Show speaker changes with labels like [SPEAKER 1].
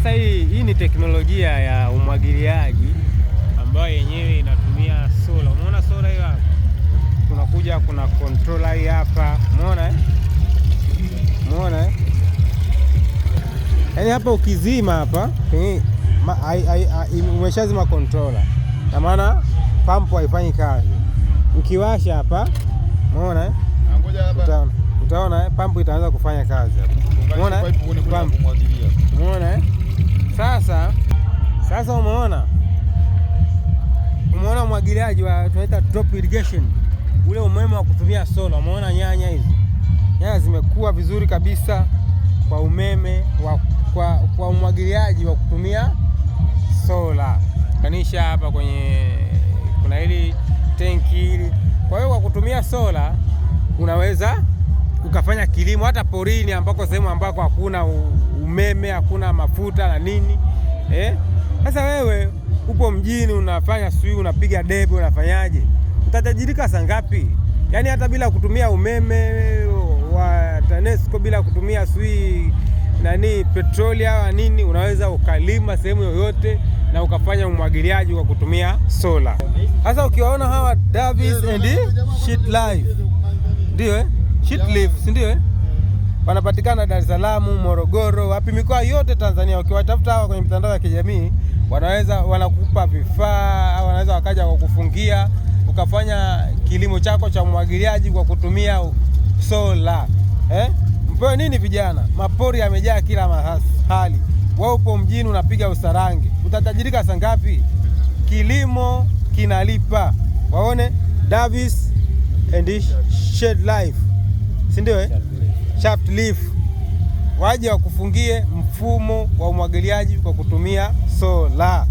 [SPEAKER 1] Sasa hii ni teknolojia ya umwagiliaji ambayo yenyewe inatumia sola. Umeona sola hiyo hapa? Kuna controller hii hapa. Umeona yaani hapa ukizima hapa umeshazima controller. Na maana pampu haifanyi kazi. Ukiwasha hapa, umeona utaona pampu itaanza kufanya kazi hapa. Umeona pampu. Umeona Sasa umeona umwagiliaji wa tunaita drop irrigation, ule umeme wa kutumia sola. Umeona nyanya hizi, nyanya zimekuwa vizuri kabisa kwa umeme kwa umwagiliaji wa kutumia sola. Kanisha hapa kuna hili tenki hili. Kwa hiyo kwa kutumia sola unaweza ukafanya kilimo hata porini ambako sehemu ambako hakuna umeme, hakuna mafuta na nini. Sasa wewe upo mjini unafanya unapiga debe, unafanyaje? Utatajirika saa ngapi? Yaani hata bila kutumia umeme wa TANESCO, bila kutumia petroli au nini, unaweza ukalima sehemu yoyote na ukafanya umwagiliaji kwa kutumia sola. Sasa ukiwaona hawa Davis and Shitlife, ndio Shitlife, ndio wanapatikana Dar es Salaam, Morogoro, wapi, mikoa yote Tanzania. Ukiwatafuta hawa kwenye mitandao ya kijamii, wanakupa vifaa au wanaweza wakaja kukufungia ukafanya kilimo chako cha umwagiliaji kwa kutumia sola. Mpewe nini vijana? Mapori yamejaa kila mahali. Wewe upo mjini unapiga usarange. Utatajirika saa ngapi? Kilimo kinalipa. Waone Davis and Shitlife, si ndio? Shitlife waje wakufungie mfumo wa umwagiliaji kwa kutumia sola.